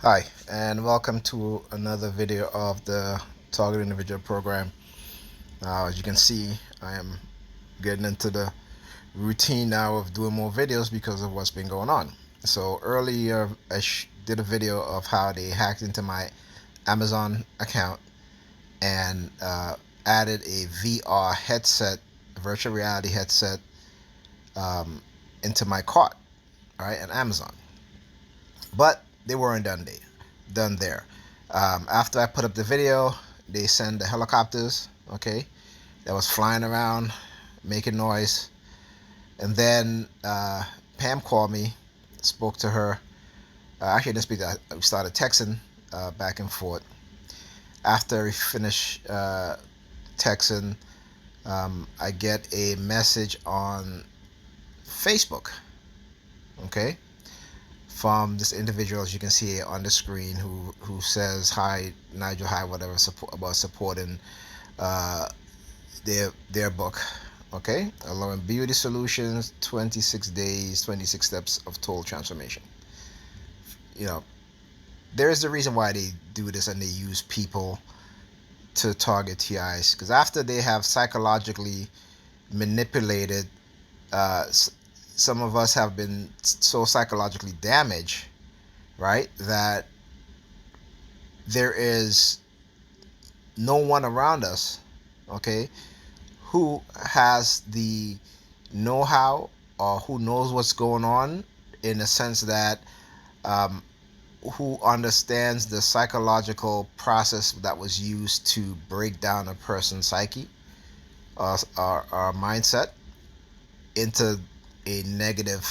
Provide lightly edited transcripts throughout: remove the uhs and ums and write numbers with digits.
Hi, and welcome to another video of the Target Individual program. As you can see, I am getting into the routine now of doing more videos because of what's been going on. So earlier, I did a video of how they hacked into my Amazon account and added a VR headset, a virtual reality headset, um, into my cart, right, on Amazon. But they weren't done there. After I put up the video, they send the helicopters, okay, that was flying around, making noise. And then Pam called me, spoke to her. Actually, I didn't speak to her. We started texting back and forth. After we finished texting, I get a message on Facebook, okay, from this individual, as you can see on the screen, who says, "Hi, Nigel, hi, whatever, about supporting uh, their book, okay, allowing beauty solutions, 26 days, 26 steps of total transformation." You know, there is the reason why they do this, and they use people to target TIs, because after they have psychologically manipulated, uh, some of us have been so psychologically damaged, right, that there is no one around us, okay, who has the know-how or who knows what's going on, in the sense that um, who understands the psychological process that was used to break down a person's psyche or mindset into a negative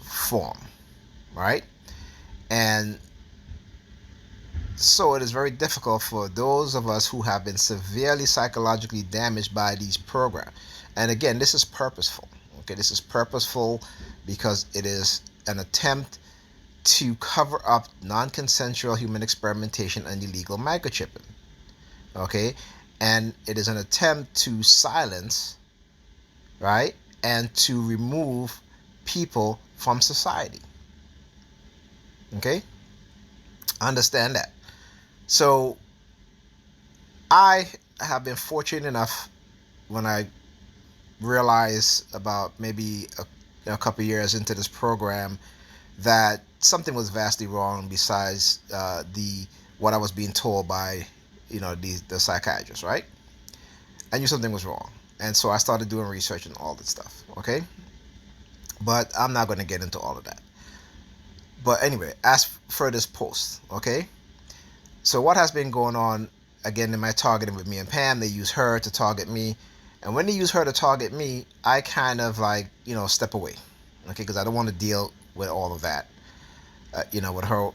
form, right? And so it is very difficult for those of us who have been severely psychologically damaged by these programs. And again, this is purposeful. Okay, this is purposeful because it is an attempt to cover up non-consensual human experimentation and illegal microchipping. Okay, and it is an attempt to silence, right, and to remove people from society. Okay, understand that. So I have been fortunate enough, when I realized about maybe a couple years into this program, that something was vastly wrong besides the what I was being told by the psychiatrist, right? I knew something was wrong, and so I started doing research and all that stuff. Okay, but I'm not going to get into all of that. But anyway, as for this post, okay, so what has been going on, again, in my targeting with me and Pam, they use her to target me. And when they use her to target me, I kind of like, step away. Okay, because I don't want to deal with all of that. With her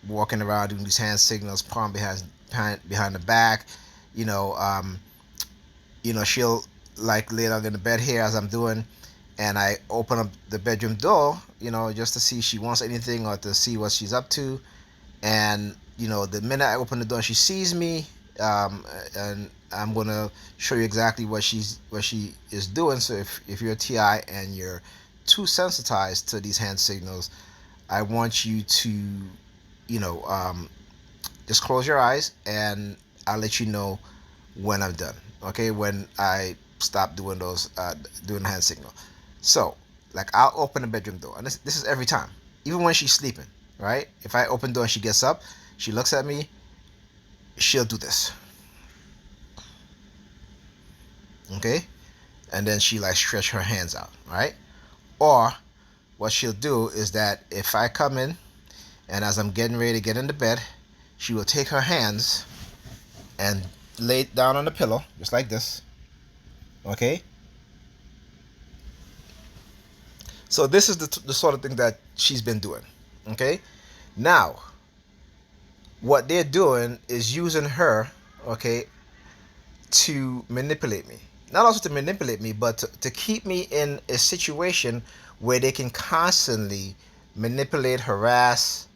walking around doing these hand signals, palm behind the back. You know, um, she'll like lay down in the bed here as I'm doing, and I open up the bedroom door, just to see if she wants anything or to see what she's up to. And the minute I open the door, she sees me, and I'm gonna show you exactly what she is doing. So if you're a TI and you're too sensitized to these hand signals, I want you to, just close your eyes, and I'll let you know when I'm done. Okay, when I stop doing doing the hand signal. So, like, I'll open the bedroom door, and this is every time, even when she's sleeping. Right? If I open the door and she gets up, she looks at me, she'll do this. Okay? And then she like stretch her hands out, right? Or what she'll do is that if I come in and as I'm getting ready to get into bed, she will take her hands and lay it down on the pillow, just like this. Okay? So this is the sort of thing that she's been doing. Okay? Now, what they're doing is using her, okay, to manipulate me. Not also to manipulate me, but to keep me in a situation where they can constantly manipulate, harass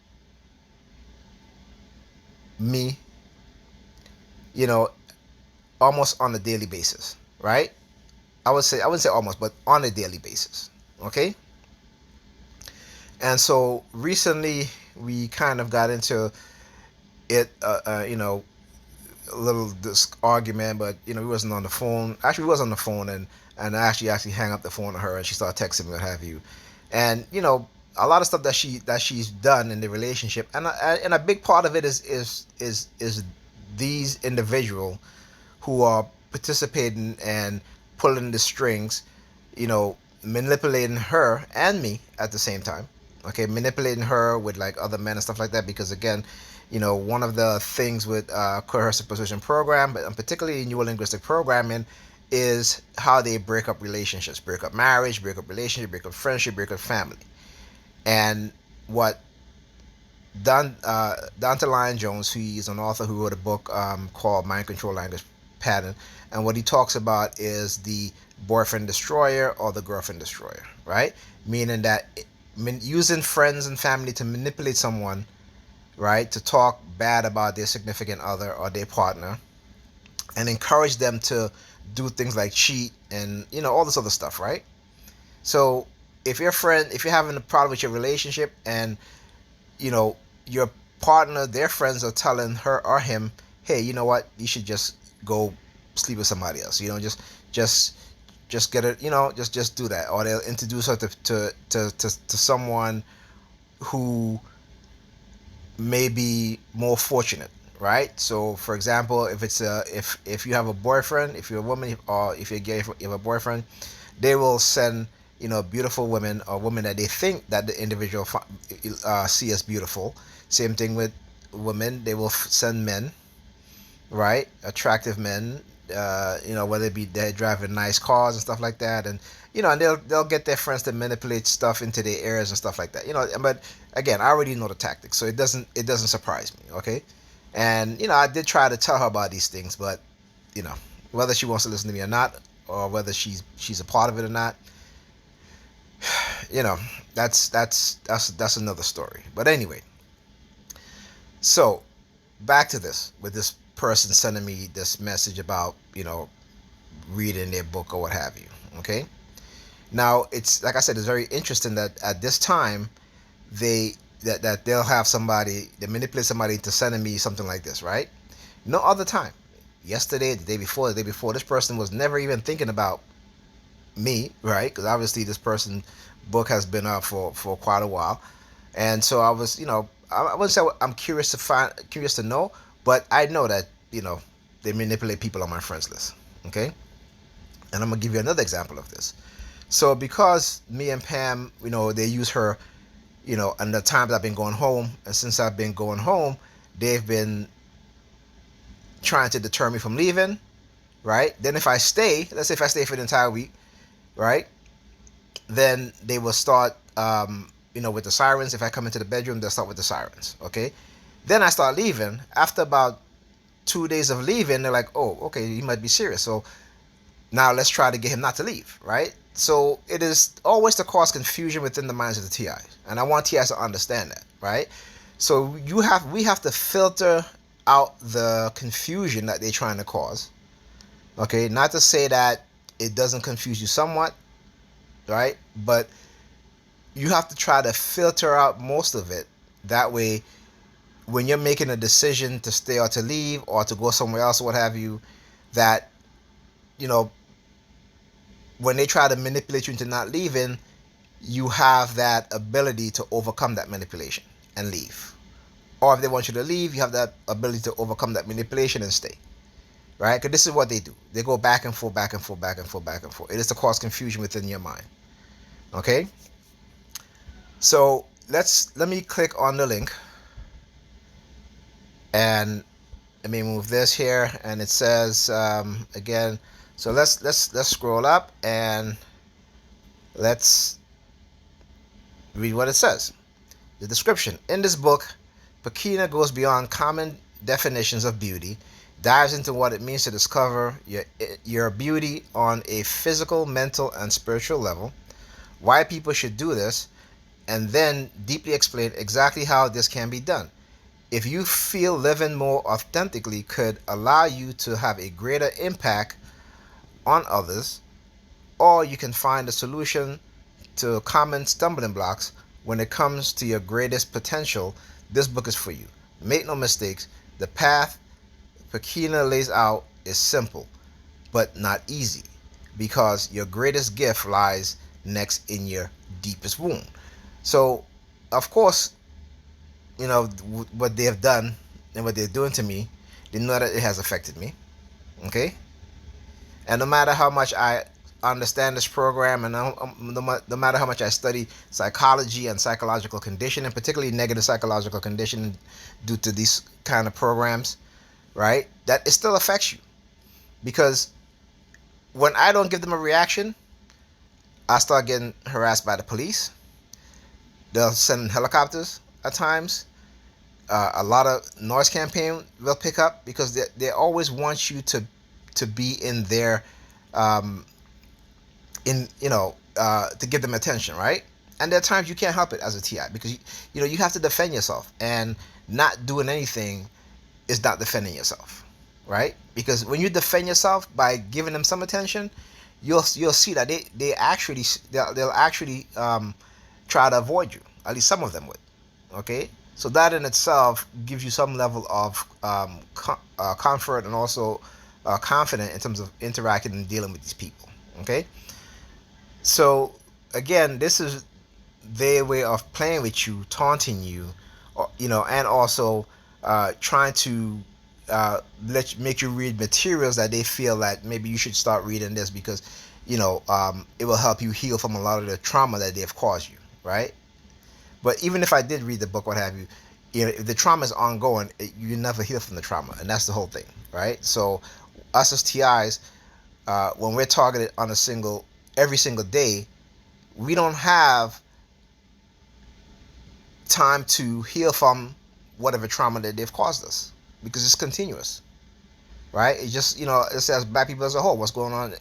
me, you know, almost on a daily basis, right? I wouldn't say almost, but on a daily basis. Okay? And so recently, we kind of got into it, a little this argument, but we wasn't on the phone. Actually, we was on the phone, and I actually hang up the phone on her, and she started texting me, what have you, and a lot of stuff that she's done in the relationship, and a big part of it is these individual who are participating and pulling the strings, manipulating her and me at the same time. Okay, manipulating her with like other men and stuff like that. Because again, one of the things with coercive persuasion program, but particularly in neurolinguistic programming, is how they break up relationships, break up marriage, break up relationship, break up friendship, break up family. And what Dante Lyon Jones, who is an author who wrote a book called Mind Control Language Pattern, and what he talks about is the boyfriend destroyer or the girlfriend destroyer, right? Meaning that using friends and family to manipulate someone, right, to talk bad about their significant other or their partner, and encourage them to do things like cheat and all this other stuff, right? So if you're having a problem with your relationship, and your partner, their friends are telling her or him, hey, you know what, you should just go sleep with somebody else, just just get it, just do that, or they'll introduce her to someone who may be more fortunate, right? So for example, if you have a boyfriend, if you're a woman, or if you're gay, if you have a boyfriend, they will send beautiful women, or women that they think that the individual see as beautiful. Same thing with women, they will send men, right, attractive men, whether it be they're driving nice cars and stuff like that, and they'll get their friends to manipulate stuff into their ears and stuff like that. But again, I already know the tactics, so it doesn't surprise me. Okay, and I did try to tell her about these things, but whether she wants to listen to me or not, or whether she's a part of it or not, that's another story. But anyway, so back to this, with this person sending me this message about reading their book or what have you. Okay, now it's like I said, it's very interesting that at this time that they'll have somebody, they manipulate somebody to sending me something like this, right? No other time, yesterday, the day before, this person was never even thinking about me, right? Because obviously this person book has been up for quite a while, and so I was, I wouldn't say I'm curious to know, but I know that they manipulate people on my friends list. Okay, and I'm gonna give you another example of this. So because me and Pam, they use her, and the times I've been going home, and since I've been going home, they've been trying to deter me from leaving, right? Then if I stay, let's say if I stay for the entire week, right, then they will start, with the sirens. If I come into the bedroom, they'll start with the sirens. Okay, then I start leaving. After about 2 days of leaving, they're like, oh, okay, he might be serious. So now let's try to get him not to leave, right? So it is always to cause confusion within the minds of the TIs, and I want TIs to understand that, right? So we have to filter out the confusion that they're trying to cause. Okay, not to say that it doesn't confuse you somewhat, right? But you have to try to filter out most of it. That way, when you're making a decision to stay or to leave or to go somewhere else or what have you, that when they try to manipulate you into not leaving, you have that ability to overcome that manipulation and leave. Or if they want you to leave, you have that ability to overcome that manipulation and stay. Right? Because this is what they do. They go back and forth, back and forth, back and forth, back and forth. It is to cause confusion within your mind. Okay? So let me click on the link, and let me move this here, and it says again. So let's scroll up and let's read what it says. The description. In this book, Pakina goes beyond common definitions of beauty, dives into what it means to discover your beauty on a physical, mental, and spiritual level, why people should do this, and then deeply explain exactly how this can be done. If you feel living more authentically could allow you to have a greater impact on others, or you can find a solution to common stumbling blocks when it comes to your greatest potential, this book is for you. Make no mistakes, the path Pekina lays out is simple, but not easy, because your greatest gift lies next in your deepest wound. So, of course, what they have done and what they're doing to me, they know that it has affected me. Okay, and no matter how much I understand this program, and no matter how much I study psychology and psychological conditioning, particularly negative psychological conditioning, due to these kind of programs, right? That it still affects you, because when I don't give them a reaction, I start getting harassed by the police. They'll send helicopters at times. A lot of noise campaign will pick up, because they always want you to be in their um, to give them attention, right? And there are times you can't help it as a TI, because you have to defend yourself, and not doing anything is not defending yourself, right? Because when you defend yourself by giving them some attention, you'll see that they'll actually try to avoid you. At least some of them would. Okay, so that in itself gives you some level of comfort, and also confident in terms of interacting and dealing with these people. Okay, so again, this is their way of playing with you, taunting you, and also trying to make you read materials that they feel that maybe you should start reading this, because it will help you heal from a lot of the trauma that they've caused you, right? But even if I did read the book, what have you, if the trauma is ongoing, you never heal from the trauma, and that's the whole thing, right? So us as TIs, when we're targeted on every single day, we don't have time to heal from whatever trauma that they've caused us, because it's continuous, right? It just, it says black people as a whole, what's going on,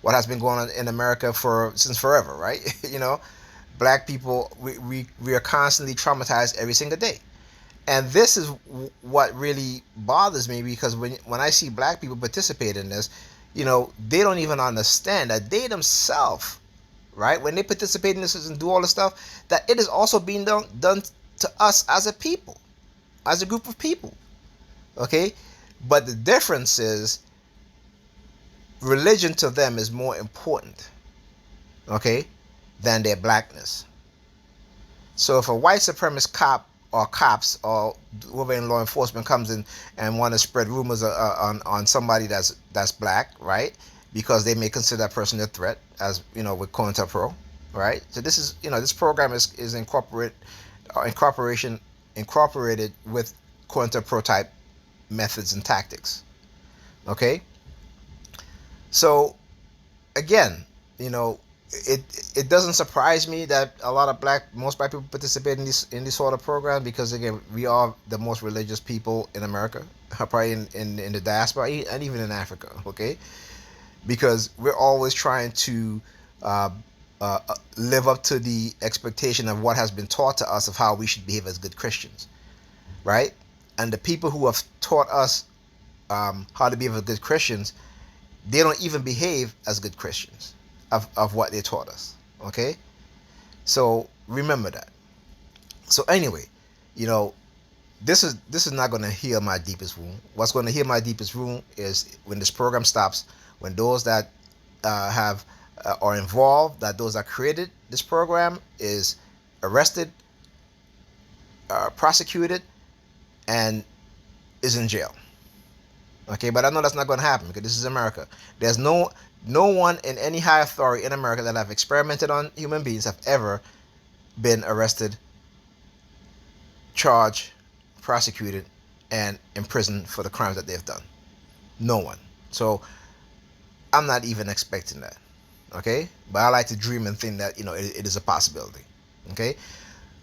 what has been going on in America since forever, right? Black people, we are constantly traumatized every single day. And this is what really bothers me, because when I see black people participate in this, they don't even understand that they themselves, right, when they participate in this and do all this stuff, that it is also being done to us as a people, as a group of people. Okay, but the difference is religion to them is more important, okay, than their blackness. So if a white supremacist cop or cops or whoever in law enforcement comes in and want to spread rumors on somebody that's black, right, because they may consider that person a threat, as with COINTELPRO, right? So this is this program is incorporated with COINTELPRO type methods and tactics. Okay, so again, it doesn't surprise me that a lot of most black people participate in this sort of program, because again, we are the most religious people in America, probably in the diaspora, and even in Africa. Okay, because we're always trying to uh, live up to the expectation of what has been taught to us of how we should behave as good Christians, right? And the people who have taught us how to behave as good Christians, they don't even behave as good Christians of what they taught us. Okay, so remember that. So anyway, this is not going to heal my deepest wound. What's going to heal my deepest wound is when this program stops, when those that have are involved, that those that created this program is arrested, prosecuted, and is in jail. Okay, but I know that's not going to happen, because this is America. There's no one in any high authority in America that have experimented on human beings have ever been arrested, charged, prosecuted, and imprisoned for the crimes that they've done. No one. So I'm not even expecting that. Okay, but I like to dream and think that it is a possibility. Okay,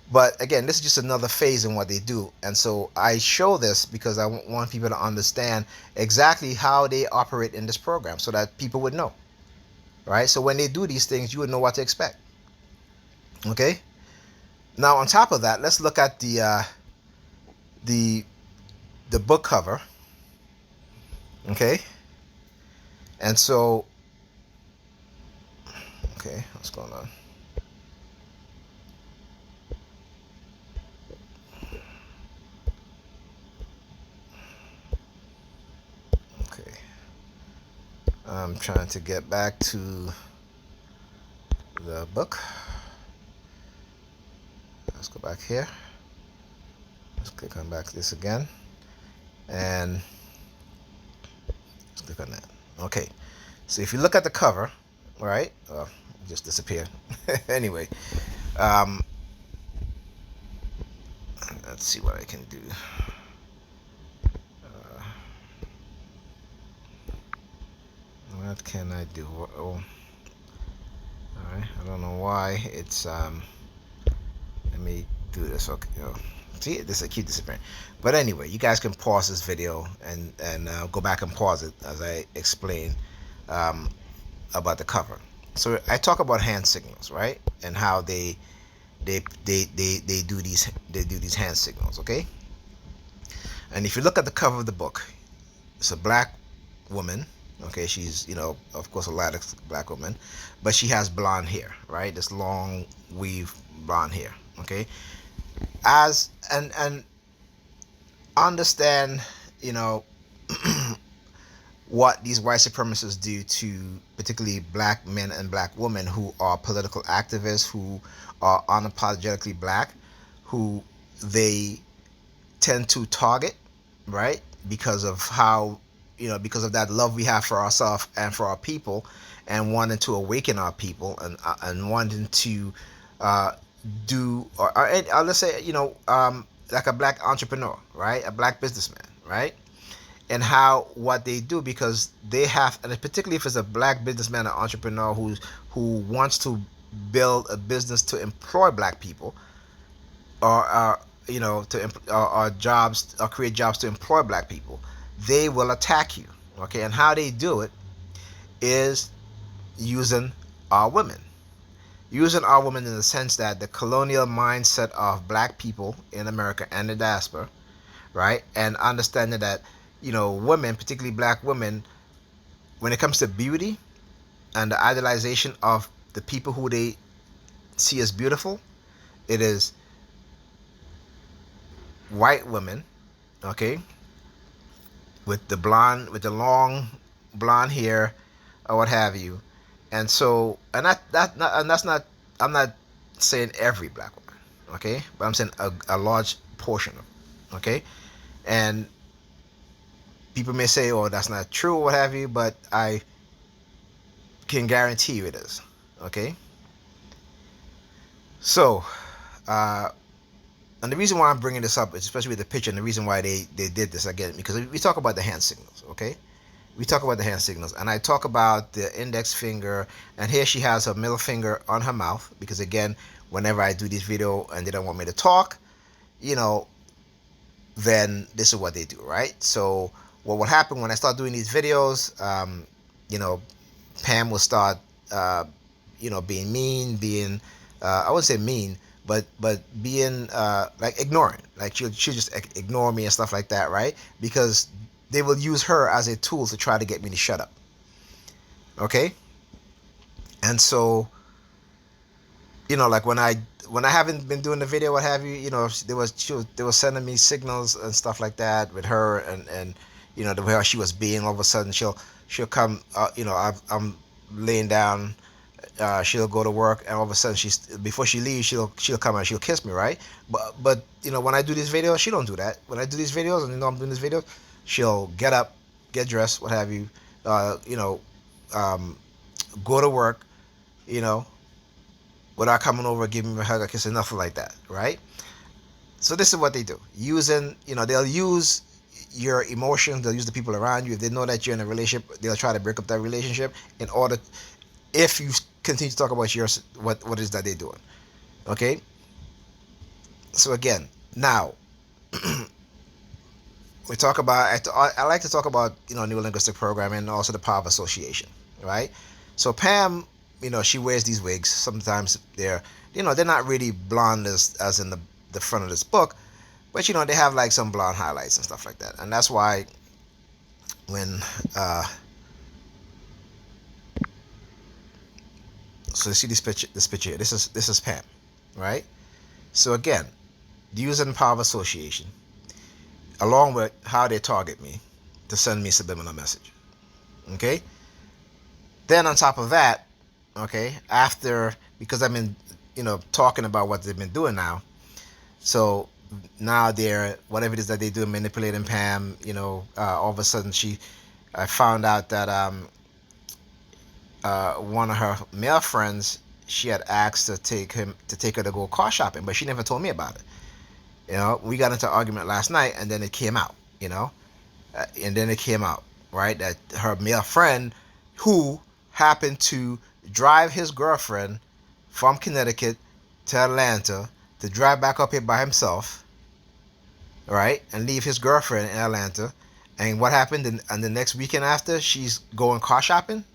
but again, this is just another phase in what they do, and so I show this because I want people to understand exactly how they operate in this program, so that people would know, right? So when they do these things, you would know what to expect. Okay, now on top of that, let's look at the book cover. Okay, and so okay, what's going on? I'm trying to get back to the book. Let's go back here. Let's click on back to this again, and let's click on that. Okay, so if you look at the cover, right? Oh, it just disappeared. Anyway, let's see what I can do. What can I do? Oh, all right. I don't know why it's let me do this. Okay, see, this I keep disappearing. But anyway, you guys can pause this video and go back and pause it as I explain about the cover. So I talk about hand signals, right, and how they do these hand signals, okay? And if you look at the cover of the book, it's a black woman, okay? She's, of course, a Latinx black woman, but she has blonde hair, right? This long weave blonde hair, okay? And understand, what these white supremacists do to particularly black men and black women who are political activists, who are unapologetically black, who they tend to target, right? Because of how, because of that love we have for ourselves and for our people, and wanting to awaken our people, and wanting to do, or let's say, like a black entrepreneur, right? A black businessman, right? And how what they do, because they have, and particularly if it's a black businessman or entrepreneur who wants to build a business to employ black people, or or jobs, or create jobs to employ black people, they will attack you, okay? And how they do it is using our women. Using our women in the sense that the colonial mindset of black people in America and the diaspora, right? And understanding that, women, particularly black women, when it comes to beauty and the idolization of the people who they see as beautiful, it is white women, okay, with the long blonde hair or what have you. And so, and that's not, I'm not saying every black woman, okay, but I'm saying a large portion of it, okay? And people may say, oh, that's not true or what have you, but I can guarantee you it is, okay? So, and the reason why I'm bringing this up is especially with the picture, and the reason why they did this again, because we talk about the hand signals, okay? We talk about the hand signals, and I talk about the index finger, and here she has her middle finger on her mouth, because again, whenever I do this video and they don't want me to talk, then this is what they do, right? So what will happen when I start doing these videos, Pam will start, being mean, being, I wouldn't say mean, but being like ignoring, like she'll just ignore me and stuff like that, right? Because they will use her as a tool to try to get me to shut up, okay? And so, like when I haven't been doing the video, what have you, they were sending me signals and stuff like that with her, and the way she was being, all of a sudden she'll come, I'm laying down, she'll go to work, and all of a sudden before she leaves, she'll come and she'll kiss me, right? But when I do these videos, she don't do that. When I do these videos, and I'm doing these videos, she'll get up, get dressed, what have you, go to work, without coming over, giving me a hug, a kiss, and nothing like that, right? So this is what they do. Using, they'll use your emotions, they'll use the people around you. If they know that you're in a relationship, they'll try to break up that relationship in order, if you continue to talk about what is that they're doing, okay? So again, now, we talk about, I like to talk about, neurolinguistic programming and also the power of association, right? So Pam, she wears these wigs. Sometimes they're not really blonde as in the front of this book, but they have like some blonde highlights and stuff like that. And that's why when so you see this picture here. This is Pam, right? So again, using power of association, along with how they target me to send me subliminal message, okay? Then on top of that, okay, after, because I've been, talking about what they've been doing now. So now they're, whatever it is that they do, manipulating Pam. All of a sudden I found out that one of her male friends, she had asked to take her to go car shopping, but she never told me about it. We got into an argument last night, and then it came out. And then it came out, right, that her male friend, who happened to drive his girlfriend from Connecticut to Atlanta, to drive back up here by himself, right, and leave his girlfriend in Atlanta. And what happened? And the next weekend after, she's going car shopping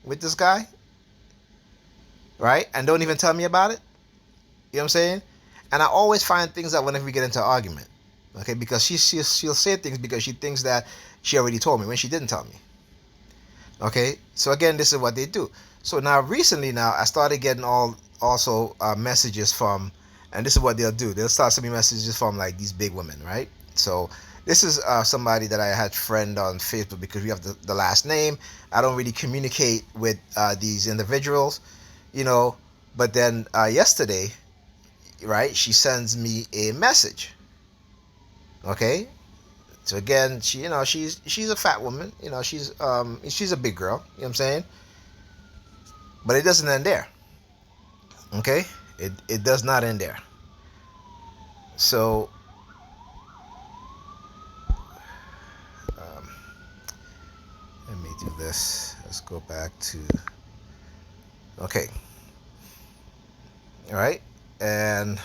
with this guy, right, and don't even tell me about it. You know what I'm saying? And I always find things out whenever we get into an argument, okay, because she'll say things because she thinks that she already told me when she didn't tell me. Okay, so again, this is what they do. So now recently, now I started getting also messages from, and this is what they'll do. They'll start sending me messages from like these big women, right? So this is somebody that I had friend on Facebook because we have the last name. I don't really communicate with these individuals, you know. But then yesterday, right, she sends me a message. Okay, so again, she's a fat woman. She's a big girl. You know what I'm saying? But it doesn't end there. Okay, it does not end there. So um, let me do this. Let's go back to, okay. All right, and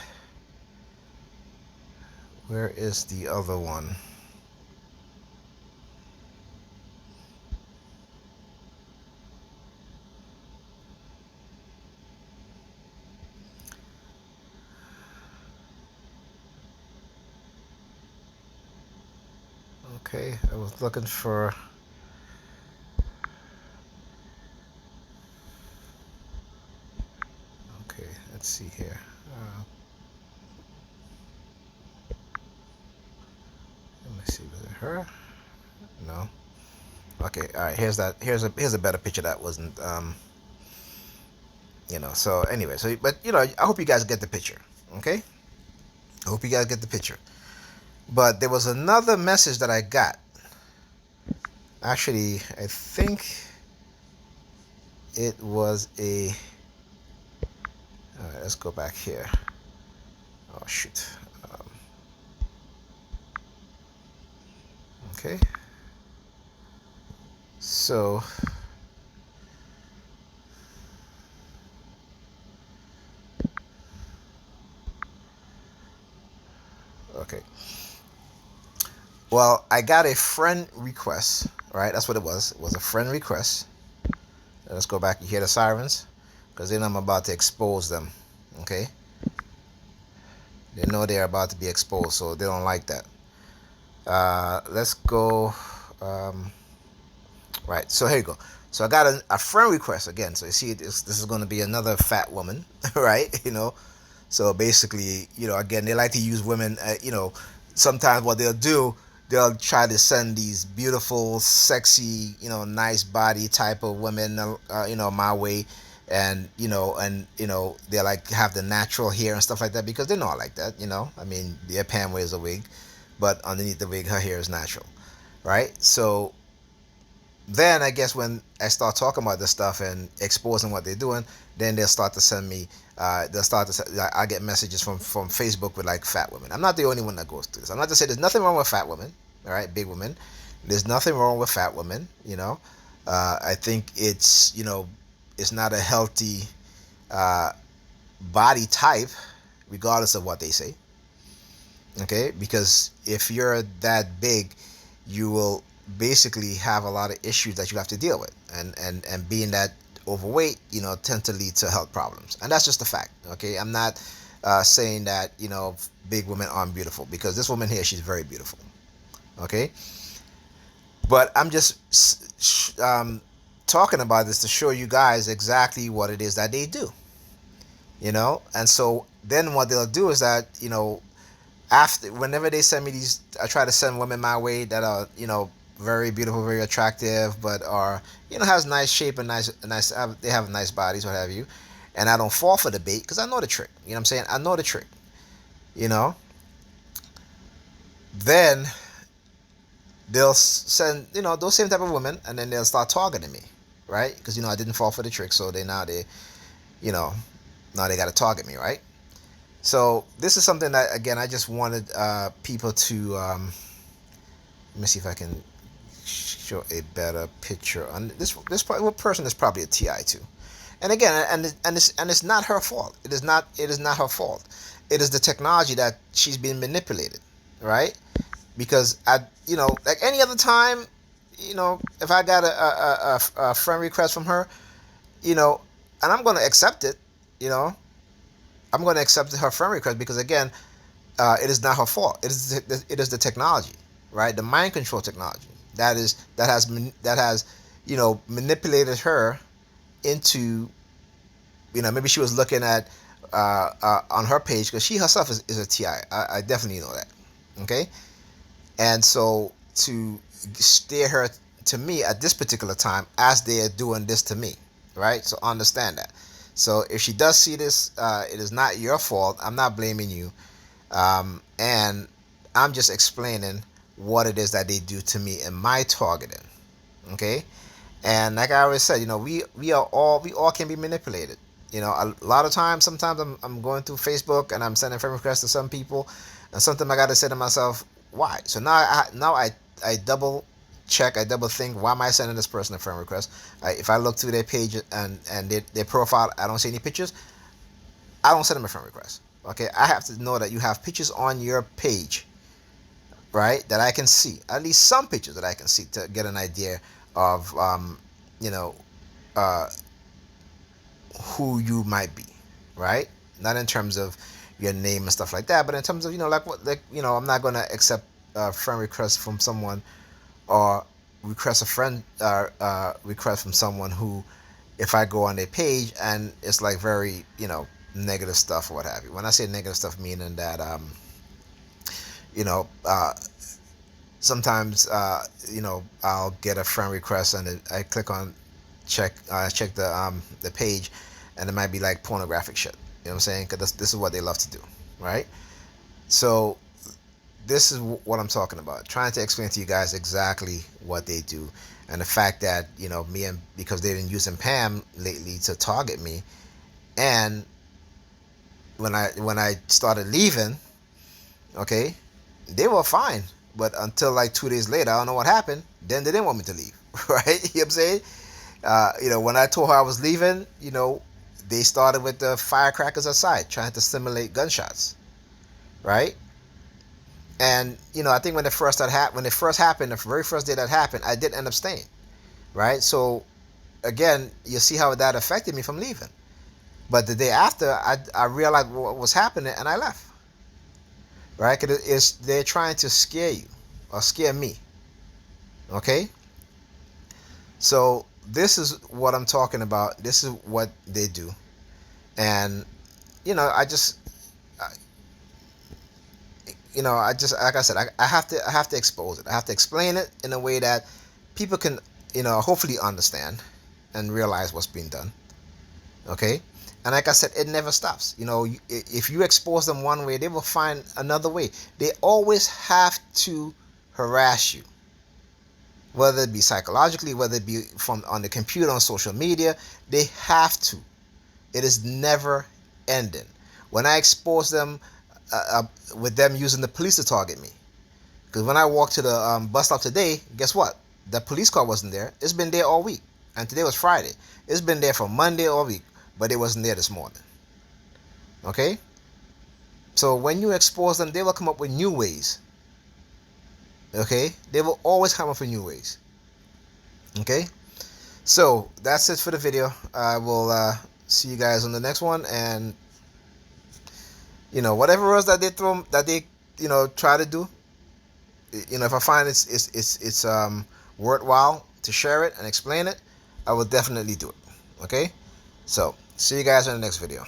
where is the other one? Okay, I was looking for. Okay, let's see here. Let me see, was it her? No. Okay, all right. Here's a better picture that wasn't. So anyway, but I hope you guys get the picture. Okay, I hope you guys get the picture. But there was another message that I got. Actually, I think it was a. All right, let's go back here. Oh shoot. Okay. So. Okay. Well, I got a friend request, right? That's what it was. It was a friend request. Let's go back. You hear the sirens? Because then I'm about to expose them. Okay? They know they're about to be exposed, so they don't like that. Let's go. Right, so here you go. So I got a friend request again. So you see, this is going to be another fat woman, right? So basically, again, they like to use women. Sometimes what they'll do, they'll try to send these beautiful, sexy, nice body type of women, my way, and they like have the natural hair and stuff like that because they're not like that. I mean, yeah, Pam wears a wig, but underneath the wig, her hair is natural, right? So then I guess when I start talking about this stuff and exposing what they're doing, then they'll start to send me. I get messages from Facebook with like fat women. I'm not the only one that goes through this. I'm not to say there's nothing wrong with fat women. All right, big women. There's nothing wrong with fat women. I think it's not a healthy body type, regardless of what they say. Okay, because if you're that big, you will basically have a lot of issues that you have to deal with, and being that overweight, tend to lead to health problems, and that's just a fact. Okay, I'm not saying that big women aren't beautiful, because this woman here, she's very beautiful. Okay, but I'm just talking about this to show you guys exactly what it is that they do. And so then what they'll do is that after, whenever they send me these, I try to send women my way that are very beautiful, very attractive, but are, has nice shape and they have nice bodies, what have you, and I don't fall for the bait because I know the trick. You know what I'm saying? I know the trick. You know, then they'll send, those same type of women, and then they'll start targeting me, right? Because I didn't fall for the trick, so they you know now they got to target me, right? So this is something that, again, I just wanted people to let me see if I can show a better picture on this person is probably a TI too. And again, and it's not her fault. It is not her fault. It is the technology that she's being manipulated, right? Because like any other time, if I got a friend request from her, and I'm going to accept it, you know, I'm going to accept her friend request because, again, it is not her fault. It is the technology, right? The mind control technology that has manipulated her into, maybe she was looking at on her page, because she herself is a TI. I definitely know that. Okay, and so to steer her to me at this particular time as they are doing this to me, right? So understand that. So if she does see this, it is not your fault. I'm not blaming you, and I'm just explaining what it is that they do to me in my targeting. Okay, and like I always said, we all can be manipulated. A lot of times, sometimes I'm going through Facebook and I'm sending friend requests to some people, and sometimes I got to say to myself, why? So now I double check, I double think, why am I sending this person a friend request? If I look through their page and their profile, I don't see any pictures, I don't send them a friend request. Okay, I have to know that you have pictures on your page, right? That I can see, at least some pictures that I can see, to get an idea of you know uh, who you might be, right? Not in terms of your name and stuff like that, but in terms of, like what, like, I'm not gonna accept a friend request from someone, or request a friend request from someone who, if I go on their page and it's like very, negative stuff or what have you. When I say negative stuff, meaning that you know sometimes I'll get a friend request and I click on check the page, and it might be like pornographic shit. You know what I'm saying? Because this is what they love to do, right? So this is what I'm talking about. Trying to explain to you guys exactly what they do, and the fact that me, and because they've been using Pam lately to target me, and when I started leaving, okay, they were fine. But until like 2 days later, I don't know what happened. Then they didn't want me to leave, right? You know what I'm saying? When I told her I was leaving, they started with the firecrackers outside, trying to simulate gunshots, right? And I think when it first happened, the very first day that happened, I did end up staying, right? So again, you see how that affected me from leaving. But the day after, I realized what was happening, and I left, right? Because they're trying to scare you, or scare me, okay? So this is what I'm talking about. This is what they do, and I just, like I said, I have to expose it. I have to explain it in a way that people can, hopefully understand and realize what's being done. Okay, and like I said, it never stops. If you expose them one way, they will find another way. They always have to harass you, whether it be psychologically, whether it be from on the computer, on social media. They have to. It is never ending. When I expose them, with them using the police to target me, because when I walked to the bus stop today, guess what? The police car wasn't there. It's been there all week, and today was Friday. It's been there for Monday all week, but it wasn't there this morning. Okay? So when you expose them, they will come up with new ways. Okay? They will always come up with new ways. Okay? So that's it for the video. I will see you guys on the next one, and whatever else that they try to do, if I find it's worthwhile to share it and explain it, I will definitely do it. Okay? So see you guys in the next video.